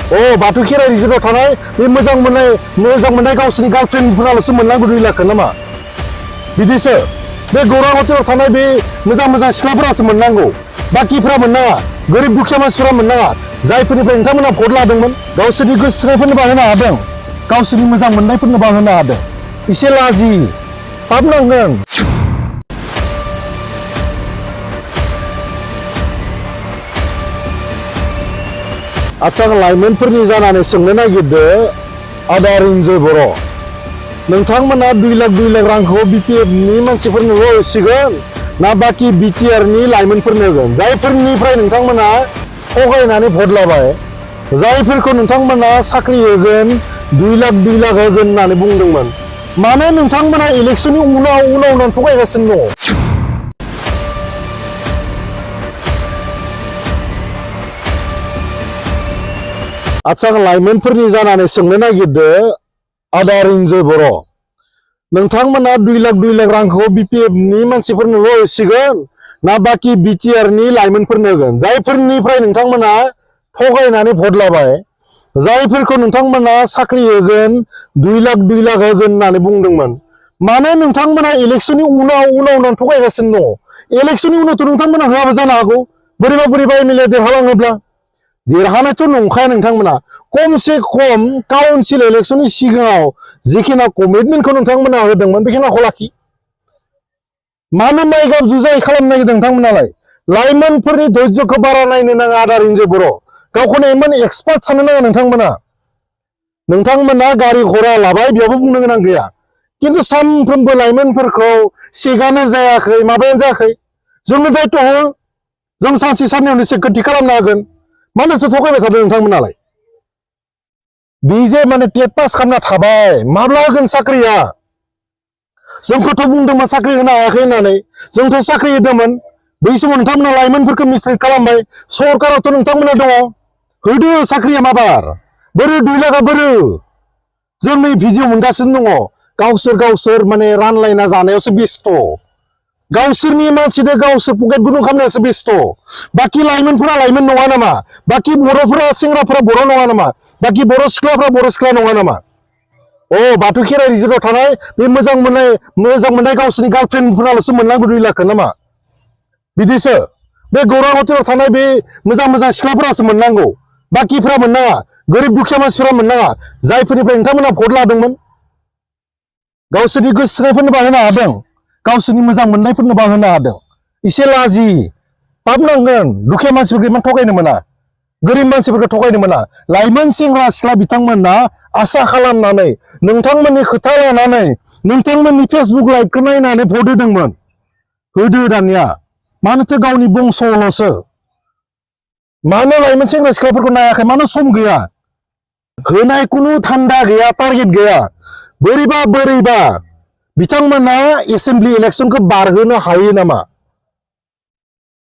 अ बाथौ खेराइ रिजर्टआव थानाय बे मोजां मोननाय गावसोरनि गार्लफ्रेन्डफोराल'सो मोननांगौ 2 लाखखौ नामा बिदिसो बे गौरां हटेलाव थानाय बे मोजां सिख्लाफोरासो मोननांगौ बाकिफ्रा मोननाङा गोरिब दुखिया मानसिफोरा मोननाङा जायफोरनिफ्राय नोंथांमोना भट लादोंमोन गावसोरनि गोसोथोनायफोरनोबा होनो हादों गावसोरनि मोजां मोननायफोरनोबा होनो हादों एसे लाजि पाप नांगोन आच्छा लाइमोनफोरनि जानानै सोंनो नागिरदो आदा रिन्जय बर' नोंथांमोना 2 लाख रांखौ बिपिएफनि मानसिफोरनोल' होसिगोन ना बाकी बिटिआरनि लाइमोनफोरनो होगोन जायफोरनिफ्राय नोंथांमोना थगायनानै भट लाबाय जायफोरखौ नोंथांमोना साख्रि होगोन 2 लाख होगोन होननानै बुंदोंमोन मानो नोंथांमोना इलेक्शननि उनाव थगायगासिनो दङ आच्छा लाइमोनफोरनि जानानै सोंनो नागिरदो आदा रिन्जय बर' नोंथांमोना 2 लाख रांखौ बिपिएफनि मानसिफोरनोल' होसिगोन ना बाकी बिटिआरनि लाइमोनफोरनो होगोन जायफोरनिफ्राय नोंथांमोना थगायनानै भट लाबाय जायफोरखौ नोंथांमोना साख्रि होगोन 2 लाख होगोन होननानै बुंदोंमोन मानो नोंथांमोना इलेक्शननि उनाव थगायगासिनो दङ इलेक्शननि उनावथ' नोंथांमोना होआबो जानो हागौ बोरैबा एमएलए देरहालाङोब्ला देरहानायथ' नंखाया नोंथांमोना खमसे खम काउन्सिल इलेक्शननि सिगाङाव जिखिना कमिटमेन्टखौ नोंथांमोना होदोंमोन बेखिनिखौ लाखि मानो माइगाब जुजाय खालामनो नागिरदों नोंथांमोनालाय लाइमोनफोरनि धैर्यखौ बारा नायनो नाङा आदा रिन्जय बर' गावखौनो इमान एक्सपार्ट साननो नाङा नोंथांमोना गारि घोड़ा लाबाय बेयावबो बुंनो गोनां गैया खिन्थु सानफ्रोमबो लाइमोनफोरखौ सेगानो जायाखै माबायानो जायाखै जोंनो दायथ' हो जों सानसे साननैयावनो सेक्युरिटि खालामनो हागोन मानोसो थगायबाय थादों नोंथांमोनालाय बे जे माने टेट पास खालामना थाबाय माब्ला होगोन साख्रिया जोंखौथ' बुंदोंमोन साख्रि होनो हायाखै होननानै जोंथ' साख्रि होदोंमोन बै समाव नोंथांमोना लाइमोनफोरखौ मिसलिड खालामबाय सरकारावथ' नोंथांमोना दङ होदो साख्रिया माबार बोरो 2 लाखा बोरो जों नै भिडिअ मोनगासिनो दङ गावसोर माने रानलायना जानायावसो बेस्थ गावसोरनि मानसिदो गावसोर पकेट गुदुं खालामनायावसो बेस्थ बाकी लाइमोनफोरा लाइमोन नङा नामा बाकी बर'फोरा सेंग्राफोरा बर' नङा नामा बाकी बर' सिख्लाफोरा बर' सिख्ला नङा नामा अ बाथौ खेराइ रिजर्टआव थानाय बे मोजां मोननाय गावसोरनि गार्लफ्रेन्डफोराल'सो मोननांगौ 2 लाखखौ नामा बिदिसो बे गौरां हटेलाव थानाय बे मोजां सिख्लाफोरासो मोननांगौ बाकिफ्रा मोननाङा गोरिब दुखिया मानसिफोरा मोननाङा जायफोरनिफ्राय नोंथांमोना भट लादोंमोन गावसोरनि गोसोथोनायफोरनोबा होनो हादों गावसोरनि मोजां मोननायफोरनोबा होनो हादों एसे लाजि पाप नांगोन दुखिया मानसिफोरखौ इमान थगायनो मोना गोरिब मानसिफोरखौ थगायनो मोना लाइमोन सेंग्रा सिख्ला बिथांमोना आसा खालामनानै नोंथांमोननि खोथा लानानै नोंथांमोननि फेसबुक लाइभखौ नायनानै भट होदोंमोन होदो दानिया मानोथो गावनि बंस'ल'सो मानो लाइमोन सेंग्रा सिख्लाफोरखौ नायाखै मानो सम गैया होनाय कुनु थान्दा गैया टारगेट गैया बोरैबा बिथांमोना एसेम्बलि इलेक्शनखौ बारहोनो हायो नामा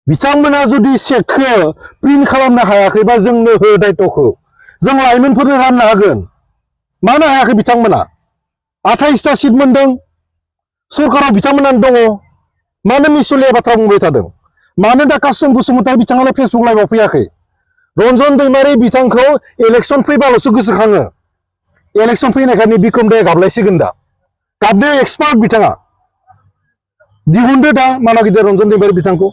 बिथांमोना जुदि सेकखौ प्रिन्ट खालामनो हायाखैबा जोंनो हो दायित्वखौ जों लाइमोनफोरनो राननो हागोन मानो हायाखै बिथांमोना 28टा सिट मोनदों सरकाराव बिथांमोनानो दङ मानो मिसलिया बाथ्रा बुंबाय थादों मानो दा कास्टम बसुमतारी बिथाङालाय फेसबुक लाइभआव फैयाखै रन्जन दैमारि बिथांखौ इलेक्शन फैबाल'सो गोसोखाङो इलेक्शन फैनायखायनो बिक्रम दाया गाबलायसिगोन दा गाबनो एक्सपार्ट बिथाङा दिहुनदो दा मानाव गिदिर रन्जन दैमारि बिथांखौ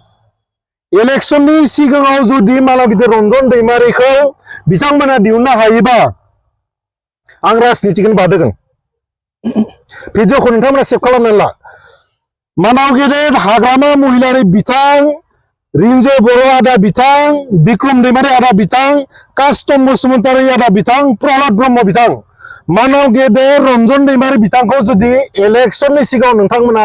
इलेक्शननि सिगाङाव जुदि मानाव गिदिर रन्जन दैमारिखौ बिथांमोना दिहुननो हायोबा आं राजनितिखौनो बादोगोन भिडिअखौ नोंथांमोना सेभ खालामनानै ला मानाव गिदिर हाग्रामा महिलारि बिथां रिन्जय बर' आदा बिथां बिक्रम दैमारि आदा बिथां कास्टम बसुमतारी आदा बिथां प्रहलाद ब्रह्म बिथां मानाव गेदेर रन्जन दैमारि बिथांखौ जुदि इलेक्शननि सिगाङाव नोंथांमोना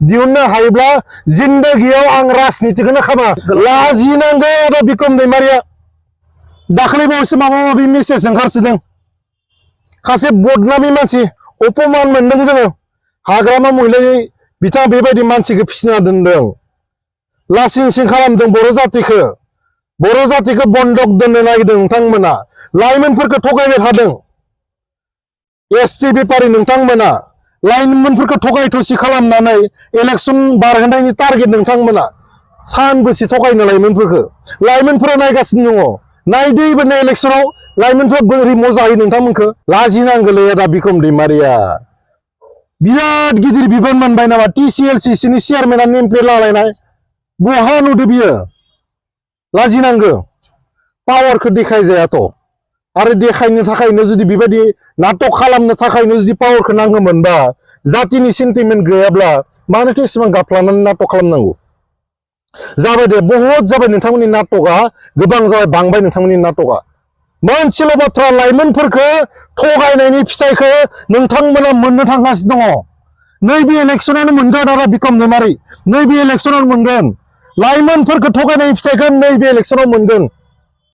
दिहुननो हायोब्ला जिन्दगियाव आं राजनितिखौनो खामा लाजिनांगौ आदा बिक्रम दैमारिया दाखालिबावैसो माबा माबि मेसेज ओंखारसोदों खासे बदनामि मानसि अपमान मोनदों जोङो हाग्रामा महिलारि बिथाङा बेबायदि मानसिखौ फिसिना दोनदों लासिं सिं खालामदों बर' जातिखौ बन्दक दोननो नागिरदों नोंथांमोना लाइमोनफोरखौ थगायबाय थादों एसटि बेपारि नोंथांमोना लाइमोनफोरखौ थगाय थसि खालामनानै इलेक्शन बारहोनायनि टारगेट नोंथांमोना सानबेसे थगायनो लाइमोनफोरा नायगासिनो दङ नायदो एबारनि इलेक्सनाव लाइमोनफ्रा बोरै मजा होयो नोंथांमोनखो लाजिनांगोलै आदा बिक्रम दैमारिया बिराद गिदिर बिबान मोनबाय नामा TCLCC नि चेयारमेना नेम प्लेट लालायनाय बहा नुदो बियो लाजिनांगो पावारखौ देखायजायाथ' आरो देखायनो थाखायनो जुदि बेबायदि नाटक खालामनो थाखायनो जुदि पावारखौ नांगौमोनबा जातिनि सेन्टिमेन्ट गैयाब्ला मानोथो एसेबां गाफ्लानानै नाटक खालामनांगौ जाबाय दे बहुत जाबाय नोंथांमोननि नाटकआ गोबां जाबाय बांबाय नोंथांमोननि नाटकआ मोनसेल' बाथ्रा लाइमोनफोरखौ थगायनायनि फिथाइखौ नोंथांमोना मोननो थांगासिनो दङ नैबे इलेक्सनावनो मोनगोन आरो बिक्रम दैमारि नैबे इलेक्सनावनो मोनगोन लाइमोनफोरखौ थगायनायनि फिथाइखौ नैबे इलेक्सनाव मोनगोन